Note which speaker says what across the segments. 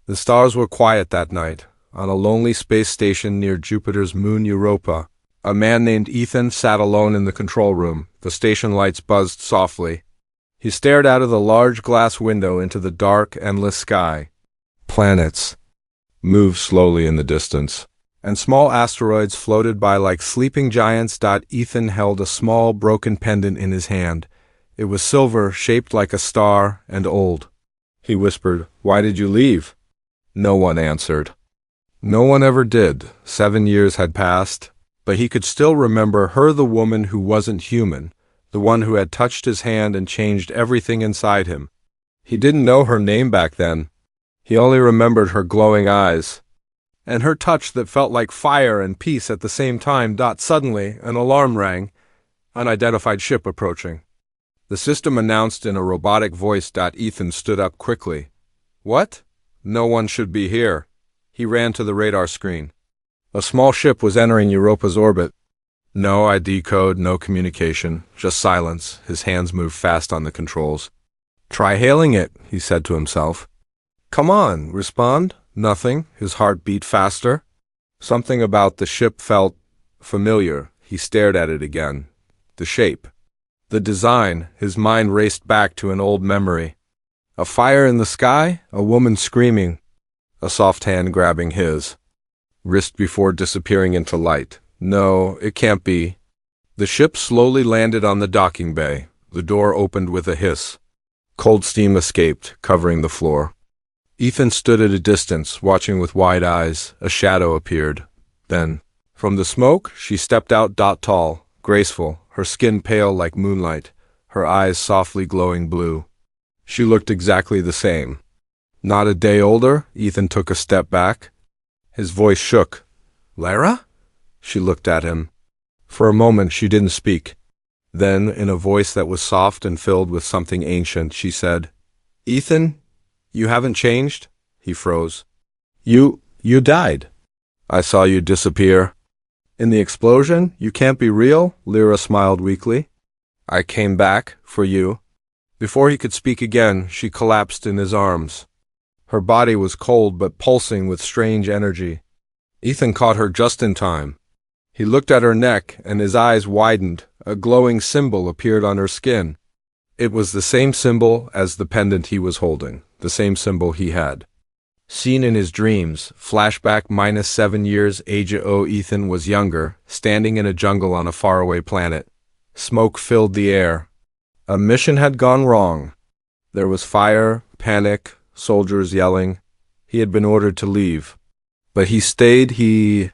Speaker 1: The stars were quiet that night. On a lonely space station near Jupiter's moon Europa, a man named Ethan sat alone in the control room. The station lights buzzed softly. He stared out of the large glass window into the dark, endless sky. Planets moved slowly in the distance, and small asteroids floated by like sleeping giants. Ethan held a small, broken pendant in his hand. It was silver, shaped like a star, and old. He whispered, "Why did you leave?" No one answered. No one ever did. 7 years had passed, but he could still remember her, the woman who wasn't human, the one who had touched his hand and changed everything inside him. He didn't know her name back then. He only remembered her glowing eyes, and her touch that felt like fire and peace at the same time. Suddenly, an alarm rang. Unidentified ship approaching. The system announced in a robotic voice. Ethan stood up quickly. What? No one should be here. He ran to the radar screen. A small ship was entering Europa's orbit. No ID code, no communication, just silence. His hands moved fast on the controls. Try hailing it, he said to himself. Come on, respond. Nothing. His heart beat faster. Something about the ship felt familiar. He stared at it again. The shape. The design. His mind raced back to an old memory. A fire in the sky, a woman screaming, a soft hand grabbing his wrist before disappearing into light. No, it can't be. The ship slowly landed on the docking bay. The door opened with a hiss. Cold steam escaped, covering the floor. Ethan stood at a distance, watching with wide eyes. A shadow appeared. Then, from the smoke, she stepped out. Tall, graceful, her skin pale like moonlight, her eyes softly glowing blue. She looked exactly the same. Not a day older. Ethan took a step back. His voice shook. Lara? She looked at him. For a moment she didn't speak. Then, in a voice that was soft and filled with something ancient, she said, Ethan, you haven't changed? He froze. You died. I saw you disappear. In the explosion? You can't be real? Lyra smiled weakly. I came back for you. Before he could speak again, she collapsed in his arms. Her body was cold but pulsing with strange energy. Ethan caught her just in time. He looked at her neck, and his eyes widened. A glowing symbol appeared on her skin. It was the same symbol as the pendant he was holding, the same symbol he had seen in his dreams. Flashback -7 years ago. Ethan was younger, standing in a jungle on a faraway planet. Smoke filled the air. A mission had gone wrong. There was fire, panic, soldiers yelling. He had been ordered to leave. But he stayed. He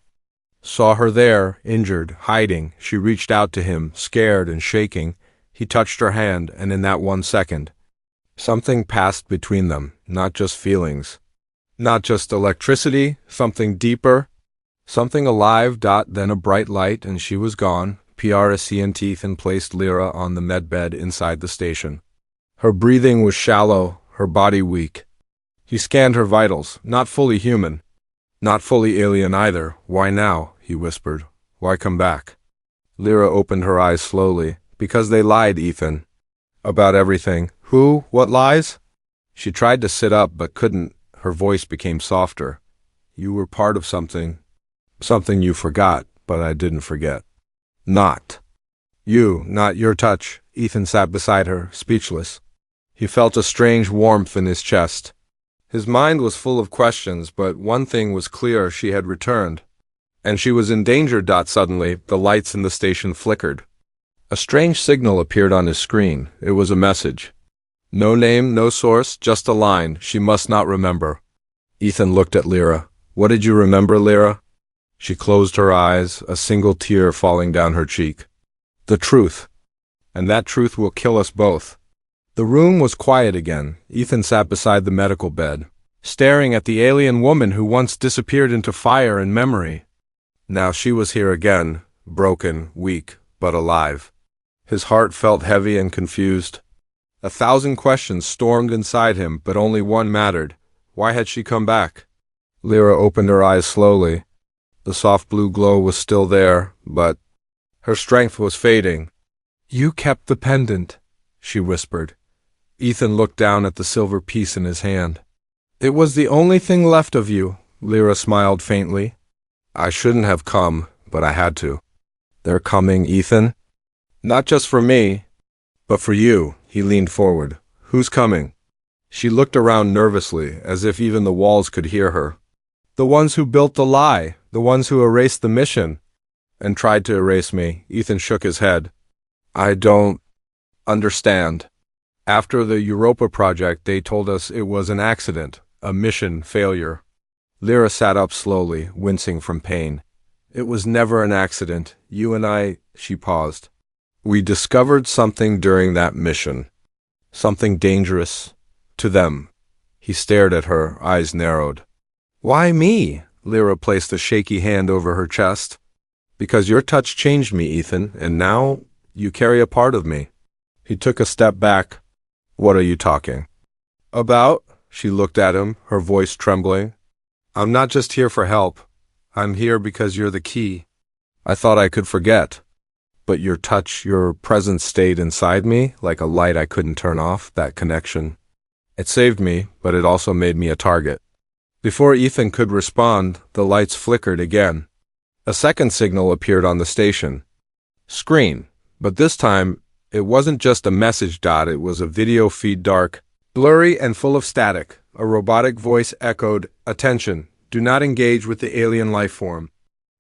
Speaker 1: saw her there, injured, hiding. She reached out to him, scared and shaking. He touched her hand, and in that 1 second, something passed between them, not just feelings, not just electricity, something deeper, something alive. Then a bright light, and she was gone. PRSC Ethan placed Lyra on the medbed inside the station. Her breathing was shallow, her body weak. He scanned her vitals, not fully human, not fully alien either. Why now? He whispered. Why come back? Lyra opened her eyes slowly. Because they lied, Ethan. About everything. Who? What lies? She tried to sit up but couldn't. Her voice became softer. You were part of something. Something you forgot, but I didn't forget. Not your touch. Ethan sat beside her, speechless. He felt a strange warmth in his chest. His mind was full of questions, but one thing was clear: she had returned. And she was in danger. Suddenly, the lights in the station flickered. A strange signal appeared on his screen. It was a message. No name, no source, just a line. She must not remember. Ethan looked at Lyra. What did you remember, Lyra? She closed her eyes, a single tear falling down her cheek. The truth. And that truth will kill us both. The room was quiet again. Ethan sat beside the medical bed, staring at the alien woman who once disappeared into fire and memory. Now she was here again, broken, weak, but alive. His heart felt heavy and confused. 1,000 questions stormed inside him, but only one mattered. Why had she come back? Lyra opened her eyes slowly. The soft blue glow was still there, but her strength was fading. You kept the pendant, she whispered. Ethan looked down at the silver piece in his hand. It was the only thing left of you, Lyra smiled faintly. I shouldn't have come, but I had to. They're coming, Ethan. Not just for me, but for you. He leaned forward. Who's coming? She looked around nervously, as if even the walls could hear her. The ones who built the lie, the ones who erased the mission, and tried to erase me. Ethan shook his head. I don't understand. After the Europa project, they told us it was an accident, a mission failure. Lyra sat up slowly, wincing from pain. It was never an accident. You and I, she paused. We discovered something during that mission. Something dangerous. To them. He stared at her, eyes narrowed. Why me? Lyra placed a shaky hand over her chest. Because your touch changed me, Ethan, and now you carry a part of me. He took a step back. What are you talking about? She looked at him, her voice trembling. I'm not just here for help. I'm here because you're the key. I thought I could forget. But your touch, your presence stayed inside me, like a light I couldn't turn off, that connection. It saved me, but it also made me a target. Before Ethan could respond, the lights flickered again. A second signal appeared on the station. Screen. But this time, it wasn't just a message dot, it was a video feed, dark, blurry and full of static. A robotic voice echoed, "Attention, do not engage with the alien life form.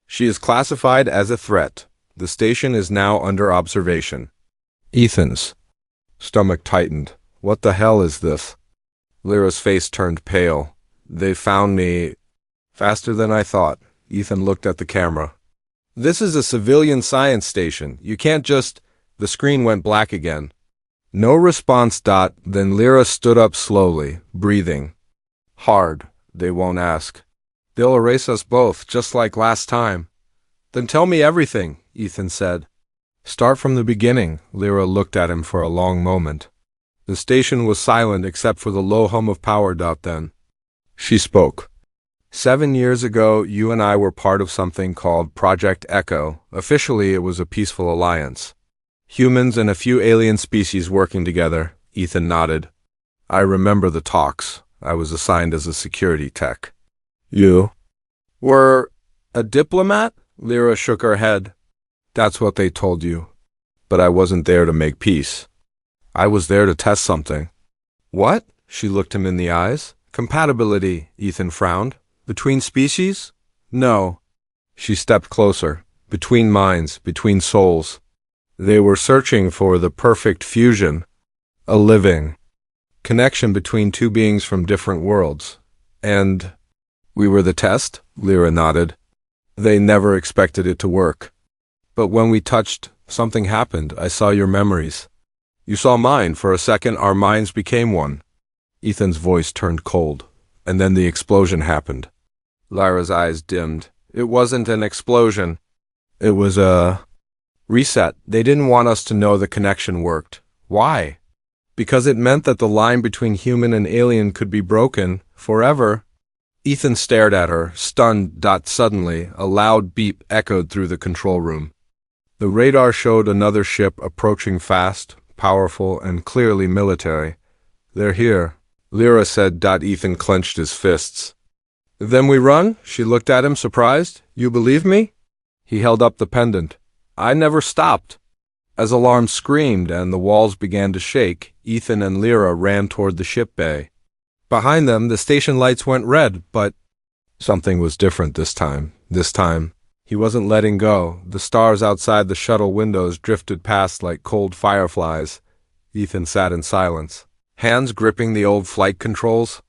Speaker 1: She is classified as a threat. The station is now under observation." Ethan's stomach tightened. What the hell is this? Lyra's face turned pale. They found me faster than I thought. Ethan looked at the camera. This is a civilian science station. You can't just... The screen went black again. No response. Then Lyra stood up slowly, breathing hard. They won't ask. They'll erase us both, just like last time. Then tell me everything, Ethan said. Start from the beginning. Lyra looked at him for a long moment. The station was silent except for the low hum of power. Then she spoke. 7 years ago, you and I were part of something called Project Echo. Officially, it was a peaceful alliance. Humans and a few alien species working together. Ethan nodded. I remember the talks. I was assigned as a security tech. You were a diplomat? Lyra shook her head. That's what they told you. But I wasn't there to make peace. I was there to test something. What? She looked him in the eyes. Compatibility, Ethan frowned. Between species? No. She stepped closer. Between minds, between souls. They were searching for the perfect fusion. A living connection between two beings from different worlds. And we were the test? Lyra nodded. They never expected it to work. But when we touched, something happened. I saw your memories. You saw mine. For a second, our minds became one. Ethan's voice turned cold. And then the explosion happened. Lyra's eyes dimmed. It wasn't an explosion. It was a reset. They didn't want us to know the connection worked. Why? Because it meant that the line between human and alien could be broken forever. Ethan stared at her, stunned. Suddenly, a loud beep echoed through the control room. The radar showed another ship approaching fast, powerful, and clearly military. They're here, Lyra said. Ethan clenched his fists. Then we run? She looked at him, surprised. You believe me? He held up the pendant. I never stopped. As alarms screamed and the walls began to shake, Ethan and Lyra ran toward the ship bay. Behind them, the station lights went red, but something was different this time. This time, he wasn't letting go. The stars outside the shuttle windows drifted past like cold fireflies. Ethan sat in silence, hands gripping the old flight controls.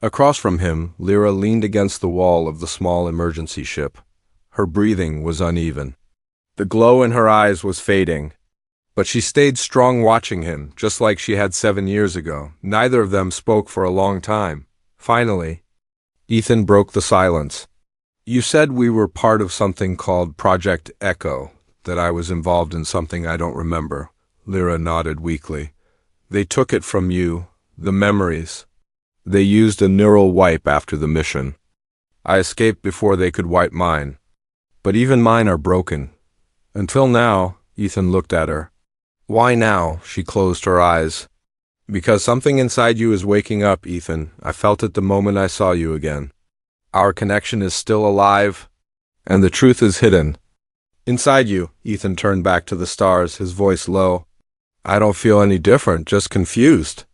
Speaker 1: Across from him, Lyra leaned against the wall of the small emergency ship. Her breathing was uneven. The glow in her eyes was fading. But she stayed strong, watching him, just like she had 7 years ago. Neither of them spoke for a long time. Finally, Ethan broke the silence. You said we were part of something called Project Echo, that I was involved in something I don't remember. Lyra nodded weakly. They took it from you, the memories. They used a neural wipe after the mission. I escaped before they could wipe mine. But even mine are broken. Until now, Ethan looked at her. Why now? She closed her eyes. Because something inside you is waking up, Ethan. I felt it the moment I saw you again. Our connection is still alive, and the truth is hidden. Inside you, Ethan turned back to the stars, his voice low. I don't feel any different, just confused.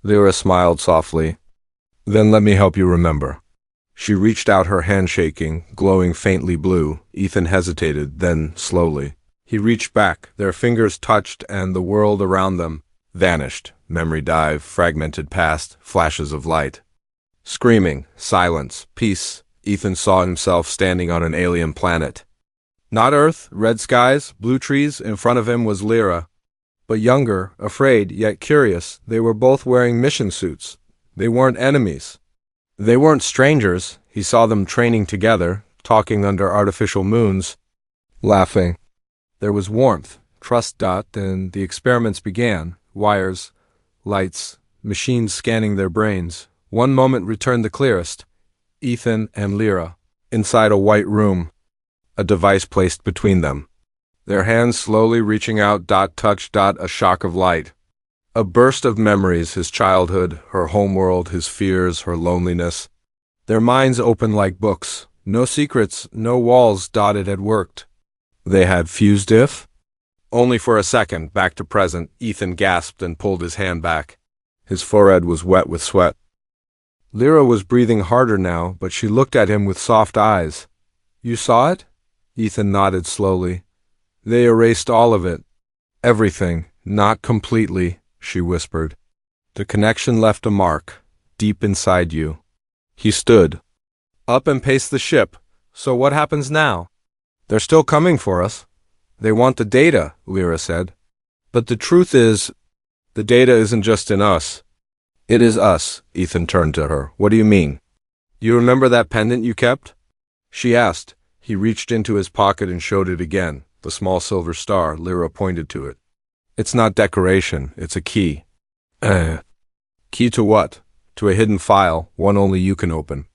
Speaker 1: Lyra smiled softly. Then let me help you remember. She reached out, her hand shaking, glowing faintly blue. Ethan hesitated, then slowly. He reached back, their fingers touched, and the world around them vanished. Memory dive, fragmented past, flashes of light. Screaming, silence, peace. Ethan saw himself standing on an alien planet. Not Earth, red skies, blue trees. In front of him was Lyra. But younger, afraid, yet curious. They were both wearing mission suits. They weren't enemies. They weren't strangers. He saw them training together, talking under artificial moons, laughing. There was warmth, trust. And the experiments began. Wires, lights, machines scanning their brains. One moment returned the clearest. Ethan and Lyra, inside a white room, a device placed between them. Their hands slowly reaching out. Touch. A shock of light. A burst of memories, his childhood, her homeworld, his fears, her loneliness. Their minds open like books. No secrets, no walls. It had worked. They had fused only for a second, back to present. Ethan gasped and pulled his hand back. His forehead was wet with sweat. Lyra was breathing harder now, but she looked at him with soft eyes. You saw it? Ethan nodded slowly. They erased all of it. Everything, not completely, she whispered. The connection left a mark, deep inside you. He stood up and paced the ship. So what happens now? They're still coming for us. They want the data, Lyra said. But the truth is, the data isn't just in us. It is us. Ethan turned to her. What do you mean? You remember that pendant you kept? She asked. He reached into his pocket and showed it again. The small silver star. Lyra pointed to it. It's not decoration, it's a key. Key to what? To a hidden file, one only you can open.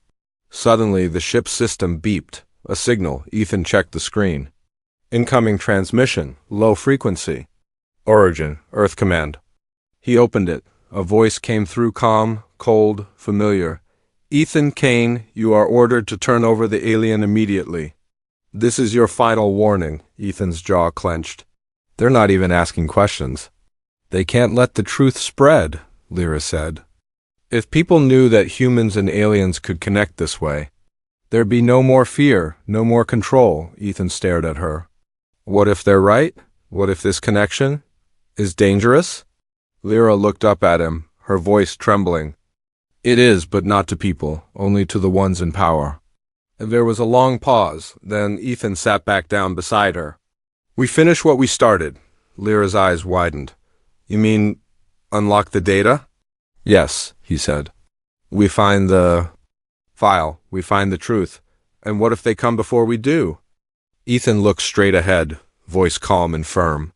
Speaker 1: Suddenly, the ship's system beeped. A signal. Ethan checked the screen. Incoming transmission, low frequency. Origin, Earth Command. He opened it. A voice came through, calm, cold, familiar. Ethan Kane, you are ordered to turn over the alien immediately. This is your final warning. Ethan's jaw clenched. They're not even asking questions. They can't let the truth spread, Lyra said. If people knew that humans and aliens could connect this way, there'd be no more fear, no more control. Ethan stared at her. What if they're right? What if this connection is dangerous? Lyra looked up at him, her voice trembling. It is, but not to people, only to the ones in power. There was a long pause, then Ethan sat back down beside her. We finish what we started. Lyra's eyes widened. You mean, unlock the data? Yes, he said. We find the file, we find the truth. And what if they come before we do? Ethan looked straight ahead, voice calm and firm.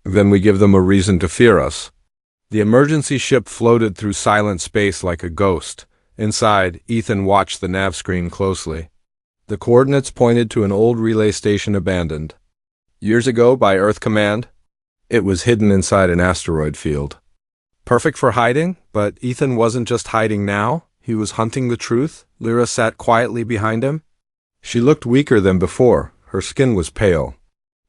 Speaker 1: Then we give them a reason to fear us. The emergency ship floated through silent space like a ghost. Inside, Ethan watched the nav screen closely. The coordinates pointed to an old relay station abandoned. Years ago by Earth Command, it was hidden inside an asteroid field. Perfect for hiding, but Ethan wasn't just hiding now. He was hunting the truth. Lyra sat quietly behind him. She looked weaker than before. Her skin was pale.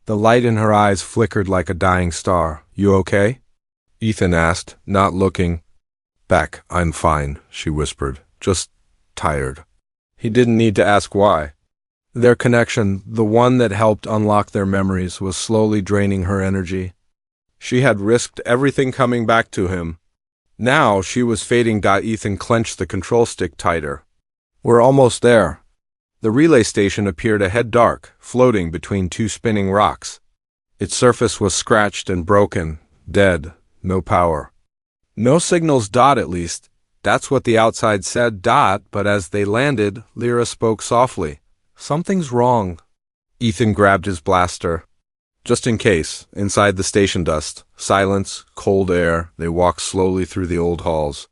Speaker 1: The light in her eyes flickered like a dying star. You okay? Ethan asked, not looking. Back, I'm fine, she whispered. Just tired. He didn't need to ask why. Their connection, the one that helped unlock their memories, was slowly draining her energy. She had risked everything coming back to him. Now she was fading. Ethan clenched the control stick tighter. We're almost there. The relay station appeared ahead, dark, floating between two spinning rocks. Its surface was scratched and broken, dead, no power. No signals. At least, that's what the outside said. But as they landed, Lyra spoke softly. Something's wrong. Ethan grabbed his blaster. Just in case, inside the station dust, silence, cold air, they walked slowly through the old halls.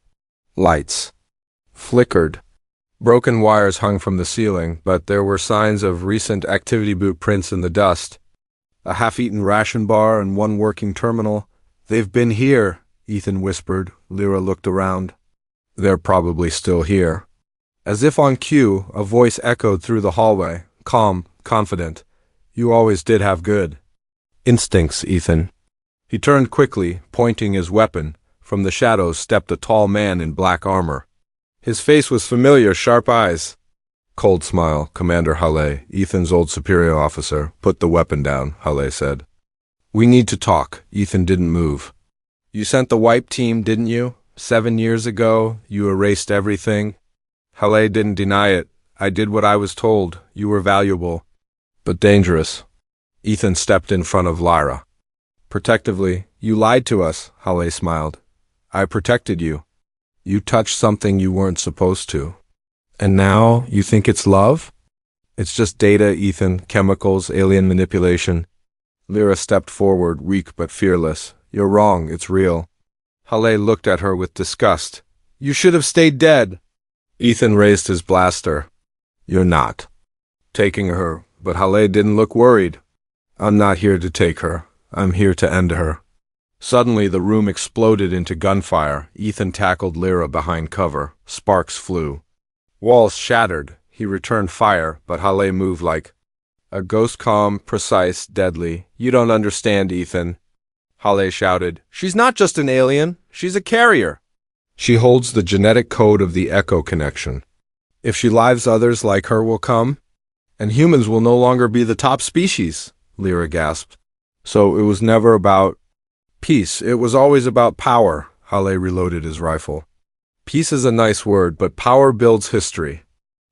Speaker 1: Lights flickered. Broken wires hung from the ceiling, but there were signs of recent activity boot prints in the dust. A half-eaten ration bar and one working terminal. They've been here, Ethan whispered. Lyra looked around. They're probably still here. As if on cue, a voice echoed through the hallway, calm, confident. You always did have good instincts, Ethan. He turned quickly, pointing his weapon. From the shadows stepped a tall man in black armor. His face was familiar, sharp eyes. Cold smile, Commander Halle, Ethan's old superior officer. Put the weapon down, Halle said. We need to talk. Ethan didn't move. You sent the wipe team, didn't you? 7 years ago, you erased everything. Halle didn't deny it. I did what I was told. You were valuable, but dangerous. Ethan stepped in front of Lyra. Protectively, you lied to us, Halle smiled. I protected you. You touched something you weren't supposed to. And now, you think it's love? It's just data, Ethan, chemicals, alien manipulation. Lyra stepped forward, weak but fearless. You're wrong, it's real. Halle looked at her with disgust. You should have stayed dead. Ethan raised his blaster. You're not taking her, but Halle didn't look worried. I'm not here to take her. I'm here to end her. Suddenly, the room exploded into gunfire. Ethan tackled Lyra behind cover. Sparks flew. Walls shattered. He returned fire, but Halle moved like a ghost, calm, precise, deadly. You don't understand, Ethan. Halle shouted. She's not just an alien. She's a carrier. She holds the genetic code of the Echo connection. If she lives, others like her will come, and humans will no longer be the top species, Lyra gasped. So it was never about peace. It was always about power. Halle reloaded his rifle. Peace is a nice word, but power builds history.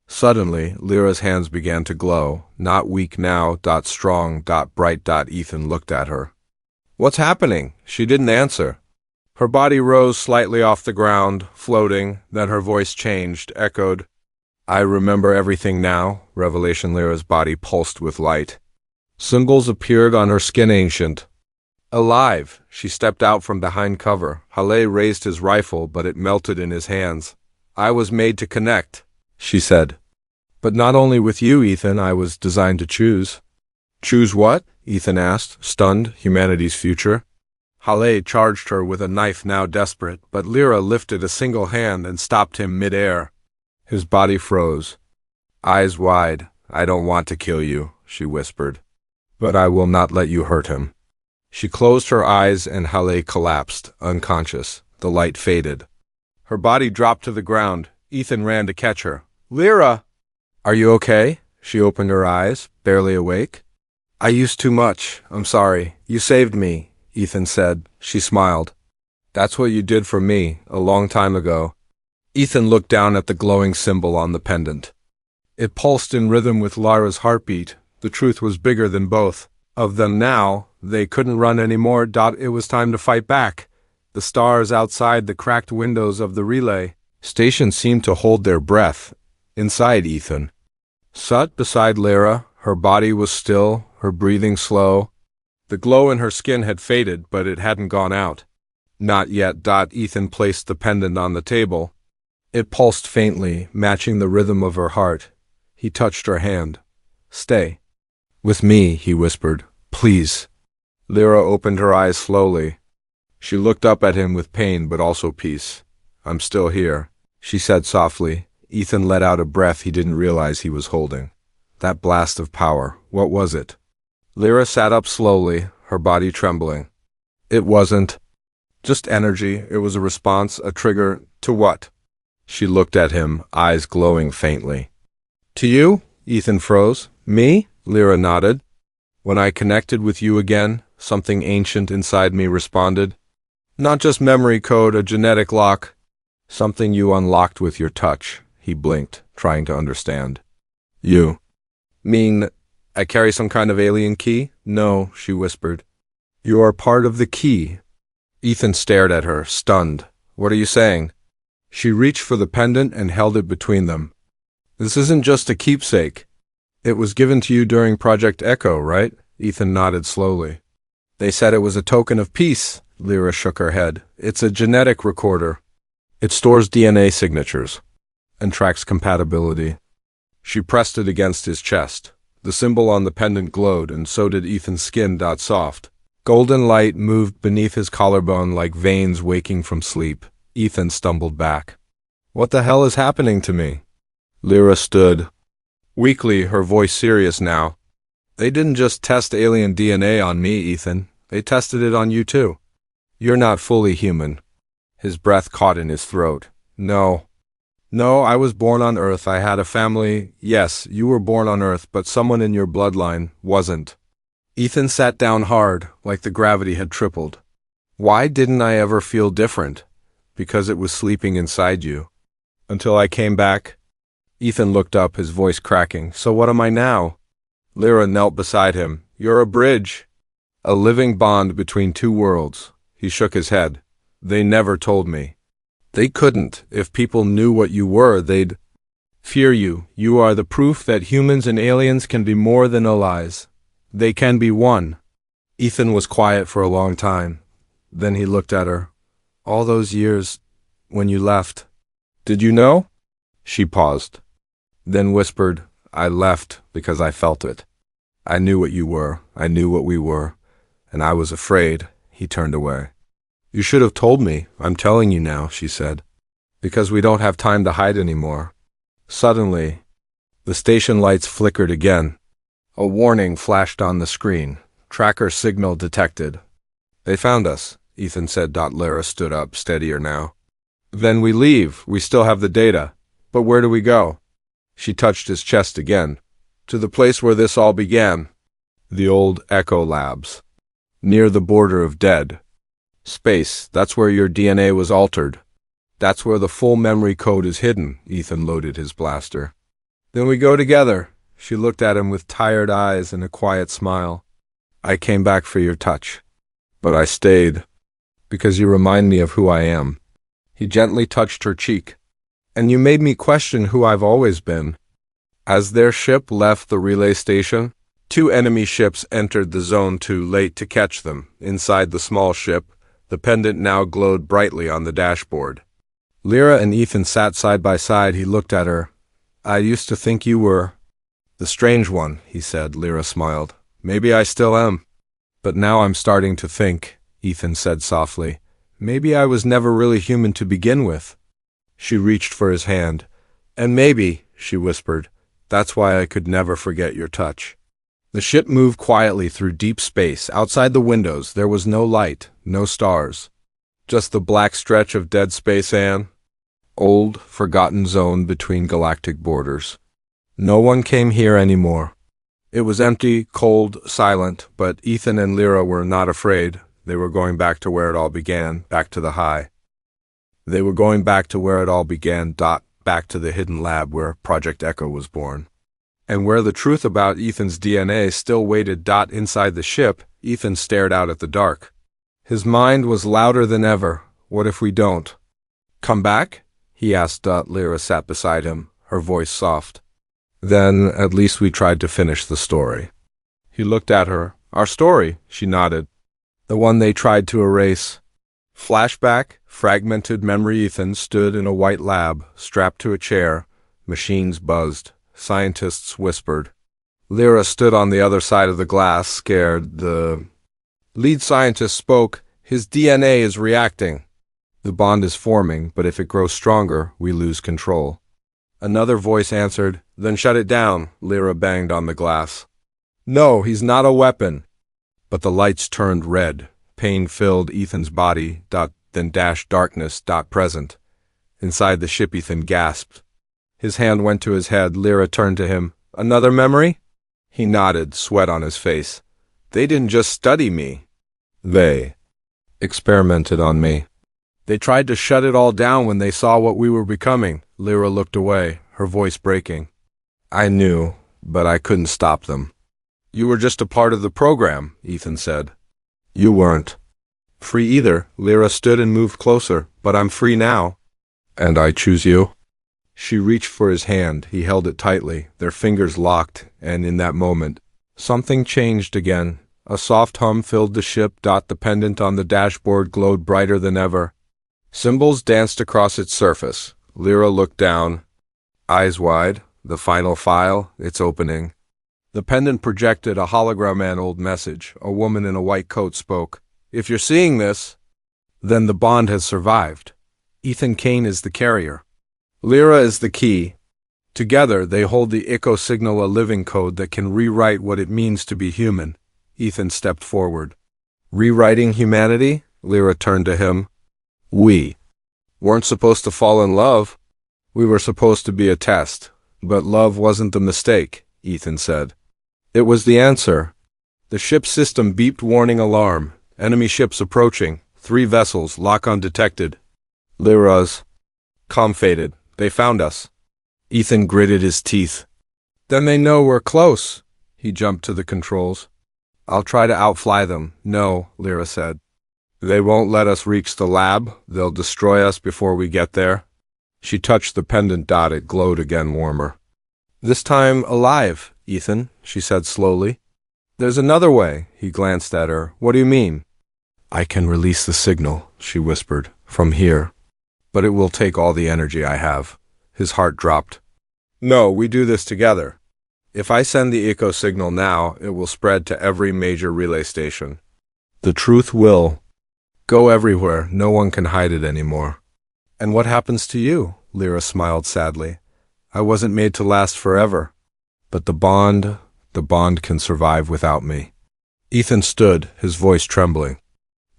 Speaker 1: Suddenly, Lyra's hands began to glow. Not weak now, strong, bright. Ethan looked at her. What's happening? She didn't answer. Her body rose slightly off the ground, floating, then her voice changed, echoed. I remember everything now. Revelation. Lyra's body pulsed with light. Symbols appeared on her skin, ancient. Alive. She stepped out from behind cover. Halle raised his rifle, but it melted in his hands. I was made to connect, she said. But not only with you, Ethan. I was designed to choose. Choose what? Ethan asked, stunned. Humanity's future. Halle charged her with a knife, now desperate, but Lyra lifted a single hand and stopped him mid-air. His body froze. Eyes wide. I don't want to kill you, she whispered. But I will not let you hurt him. She closed her eyes and Halle collapsed, unconscious. The light faded. Her body dropped to the ground. Ethan ran to catch her. Lyra! Are you okay? She opened her eyes, barely awake. I used too much. I'm sorry. You saved me, Ethan said. She smiled. That's what you did for me, a long time ago. Ethan looked down at the glowing symbol on the pendant. It pulsed in rhythm with Lyra's heartbeat. The truth was bigger than both of them now. They couldn't run anymore. It was time to fight back. The stars outside the cracked windows of the relay station seemed to hold their breath. Inside Ethan sat beside Lyra. Her body was still, her breathing slow. The glow in her skin had faded, but it hadn't gone out. Not yet. Ethan placed the pendant on the table. It pulsed faintly, matching the rhythm of her heart. He touched her hand. Stay with me, he whispered. Please. Lyra opened her eyes slowly. She looked up at him with pain but also peace. I'm still here, she said softly. Ethan let out a breath he didn't realize he was holding. That blast of power, what was it? Lyra sat up slowly, her body trembling. It wasn't just energy. It was a response, a trigger. To what? She looked at him, eyes glowing faintly. To you? Ethan froze. Me? Lyra nodded. When I connected with you again, something ancient inside me responded. Not just memory code, a genetic lock. Something you unlocked with your touch. He blinked, trying to understand. You mean I carry some kind of alien key? No, she whispered. You are part of the key. Ethan stared at her, stunned. What are you saying? She reached for the pendant and held it between them. This isn't just a keepsake. It was given to you during Project Echo, right? Ethan nodded slowly. They said it was a token of peace. Lyra shook her head. It's a genetic recorder. It stores DNA signatures and tracks compatibility. She pressed it against his chest. The symbol on the pendant glowed, and so did Ethan's skin. Soft, Golden light moved beneath his collarbone like veins waking from sleep. Ethan stumbled back. What the hell is happening to me? Lyra stood. Weakly, her voice serious now. They didn't just test alien DNA on me, Ethan. They tested it on you too. You're not fully human. His breath caught in his throat. No, I was born on Earth. I had a family. Yes, you were born on Earth, but someone in your bloodline wasn't. Ethan sat down hard, like the gravity had tripled. Why didn't I ever feel different? Because it was sleeping inside you. Until I came back. Ethan looked up, his voice cracking. So what am I now? Lyra knelt beside him. You're a bridge. A living bond between two worlds. He shook his head. They never told me. They couldn't. If people knew what you were, they'd fear you. You are the proof that humans and aliens can be more than allies. They can be one. Ethan was quiet for a long time. Then he looked at her. All those years, when you left. Did you know? She paused. Then whispered, I left because I felt it. I knew what you were. I knew what we were. And I was afraid. He turned away. You should have told me. I'm telling you now, she said. Because we don't have time to hide anymore. Suddenly, the station lights flickered again. A warning flashed on the screen. Tracker signal detected. They found us, Ethan said. Lyra stood up, steadier now. Then we leave. We still have the data. But where do we go? She touched his chest again. To the place where this all began. The old Echo Labs. Near the border of dead. Space, that's where your DNA was altered. That's where the full memory code is hidden. Ethan loaded his blaster. Then we go together. She looked at him with tired eyes and a quiet smile. I came back for your touch. But I stayed. Because you remind me of who I am. He gently touched her cheek. And you made me question who I've always been. As their ship left the relay station, 2 enemy ships entered the zone too late to catch them. Inside the small ship, the pendant now glowed brightly on the dashboard. Lyra and Ethan sat side by side. He looked at her. I used to think you were the strange one, he said. Lyra smiled. Maybe I still am. But now I'm starting to think, Ethan said softly. Maybe I was never really human to begin with. She reached for his hand. And maybe, she whispered, that's why I could never forget your touch. The ship moved quietly through deep space. Outside the windows, there was no light, no stars. Just the black stretch of dead space and old, forgotten zone between galactic borders. No one came here anymore. It was empty, cold, silent, but Ethan and Lyra were not afraid. They were going back to where it all began, back to the high. They were going back to where it all began, back to the hidden lab where Project Echo was born. And where the truth about Ethan's DNA still waited. Inside the ship, Ethan stared out at the dark. His mind was louder than ever. What if we don't? Come back? He asked. Lyra sat beside him, her voice soft. Then, at least we tried to finish the story. He looked at her. Our story, she nodded. The one they tried to erase. Flashback, fragmented memory. Ethan stood in a white lab, strapped to a chair. Machines buzzed. Scientists whispered. Lyra stood on the other side of the glass, scared. The lead scientist spoke. His DNA is reacting. The bond is forming, but if it grows stronger, we lose control. Another voice answered. Then shut it down. Lyra banged on the glass. No, he's not a weapon. But the lights turned red. Pain filled Ethan's body. Then dashed darkness. Present. Inside the ship, Ethan gasped. His hand went to his head. Lyra turned to him. Another memory? He nodded, sweat on his face. They didn't just study me. They experimented on me. They tried to shut it all down when they saw what we were becoming. Lyra looked away, her voice breaking. I knew, but I couldn't stop them. You were just a part of the program, Ethan said. You weren't. Free either. Lyra stood and moved closer. But I'm free now. And I choose you? She reached for his hand. He held it tightly, their fingers locked, and in that moment, something changed again. A soft hum filled the ship. The pendant on the dashboard glowed brighter than ever. Symbols danced across its surface. Lyra looked down, eyes wide. The final file, it's opening. The pendant projected a hologram old message. A woman in a white coat spoke. If you're seeing this, then the bond has survived. Ethan Kane is the carrier. Lyra is the key. Together, they hold the echo signal, a living code that can rewrite what it means to be human. Ethan stepped forward. Rewriting humanity? Lyra turned to him. We weren't supposed to fall in love. We were supposed to be a test. But love wasn't the mistake, Ethan said. It was the answer. The ship's system beeped warning alarm. Enemy ships approaching. 3 vessels, lock undetected. Lyra's comm faded. They found us. Ethan gritted his teeth. Then they know we're close. He jumped to the controls. I'll try to outfly them. No, Lyra said. They won't let us reach the lab. They'll destroy us before we get there. She touched the pendant dot. It glowed again warmer. This time alive, Ethan, she said slowly. There's another way. He glanced at her. What do you mean? I can release the signal, she whispered, from here. But it will take all the energy I have. His heart dropped. No, we do this together. If I send the echo signal now, it will spread to every major relay station. The truth will go everywhere. No one can hide it anymore. And what happens to you? Lyra smiled sadly. I wasn't made to last forever. But the bond can survive without me. Ethan stood, his voice trembling.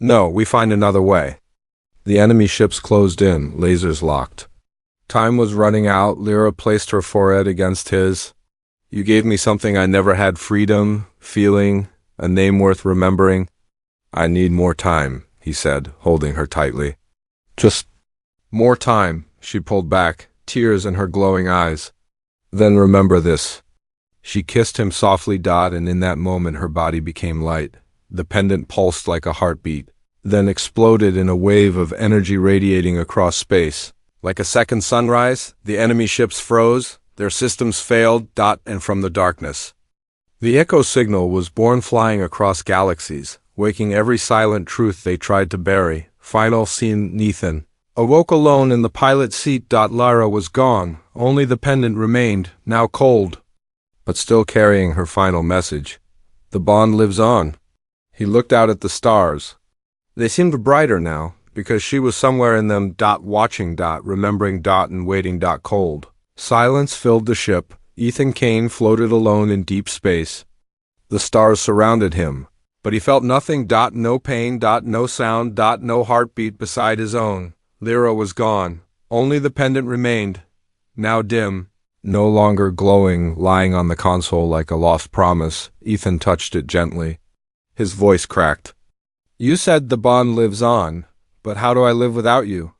Speaker 1: No, we find another way. The enemy ships closed in, lasers locked. Time was running out. Lyra placed her forehead against his. You gave me something I never had: freedom, feeling, a name worth remembering. I need more time, he said, holding her tightly. Just more time, she pulled back, tears in her glowing eyes. Then remember this. She kissed him softly, and in that moment her body became light. The pendant pulsed like a heartbeat, then exploded in a wave of energy radiating across space. Like a second sunrise, the enemy ships froze, their systems failed, and from the darkness. The echo signal was born flying across galaxies, waking every silent truth they tried to bury. Final scene: Ethan awoke alone in the pilot seat. Lyra was gone, only the pendant remained, now cold, but still carrying her final message. The bond lives on. He looked out at the stars. They seemed brighter now, because she was somewhere in them, watching, remembering, and waiting. Cold silence filled the ship. Ethan Kane floated alone in deep space. The stars surrounded him, but he felt nothing. No pain. No sound. No heartbeat beside his own. Lyra was gone. Only the pendant remained, now dim, no longer glowing, lying on the console like a lost promise. Ethan touched it gently. His voice cracked. You said the bond lives on, but how do I live without you?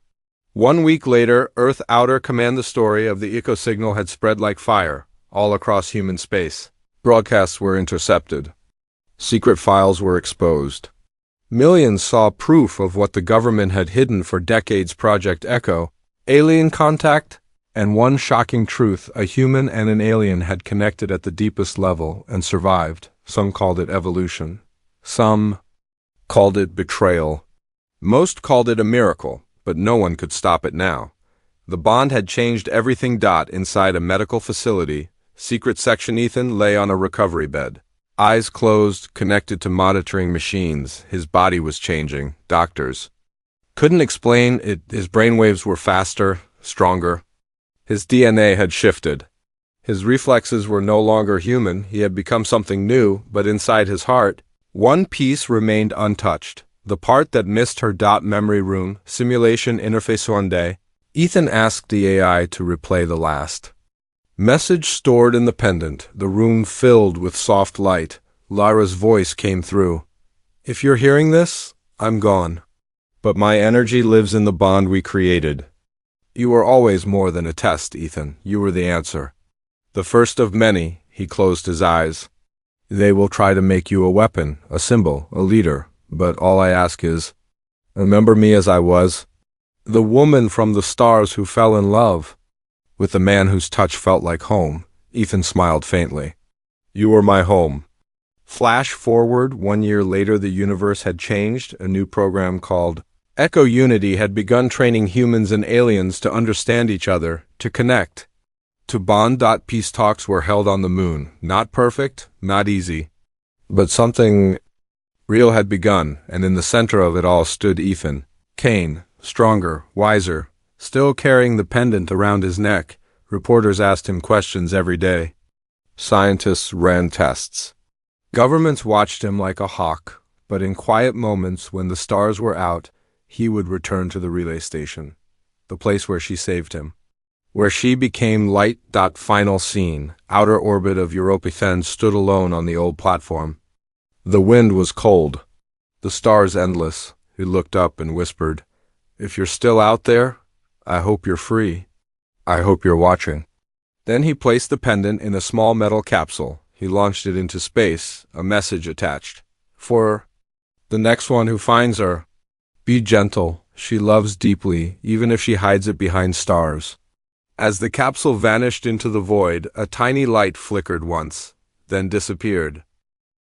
Speaker 1: 1 week later, Earth Outer Command. The story of the echo signal had spread like fire, all across human space. Broadcasts were intercepted. Secret files were exposed. Millions saw proof of what the government had hidden for decades. Project Echo, alien contact, and one shocking truth: a human and an alien had connected at the deepest level and survived. Some called it evolution. Some called it betrayal. Most called it a miracle, but no one could stop it now. The bond had changed everything. Inside a medical facility, secret section, Ethan lay on a recovery bed. Eyes closed, connected to monitoring machines. His body was changing. Doctors couldn't explain it. His brainwaves were faster, stronger. His DNA had shifted. His reflexes were no longer human. He had become something new, but inside his heart, one piece remained untouched. The part that missed her. Memory room, simulation interface. One day, Ethan asked the AI to replay the last message stored in the pendant. The room filled with soft light. Lyra's voice came through. If you're hearing this, I'm gone. But my energy lives in the bond we created. You were always more than a test, Ethan. You were the answer. The first of many. He closed his eyes. They will try to make you a weapon, a symbol, a leader. But all I ask is, remember me as I was. The woman from the stars who fell in love with the man whose touch felt like home. Ethan smiled faintly. You were my home. Flash forward, 1 year later, the universe had changed. A new program called Echo Unity had begun training humans and aliens to understand each other, to connect. to bond. Peace talks were held on the moon. Not perfect, not easy. But something real had begun, and in the center of it all stood Ethan Kane, stronger, wiser, still carrying the pendant around his neck. Reporters asked him questions every day. Scientists ran tests. Governments watched him like a hawk, but in quiet moments when the stars were out, he would return to the relay station, the place where she saved him, where she became light. Final scene. Outer orbit of Europa. Ethan stood alone on the old platform. The wind was cold, the stars endless. He looked up and whispered, "If you're still out there, I hope you're free. I hope you're watching." Then he placed the pendant in a small metal capsule. He launched it into space, a message attached. For the next one who finds her, be gentle. She loves deeply, even if she hides it behind stars. As the capsule vanished into the void, a tiny light flickered once, then disappeared.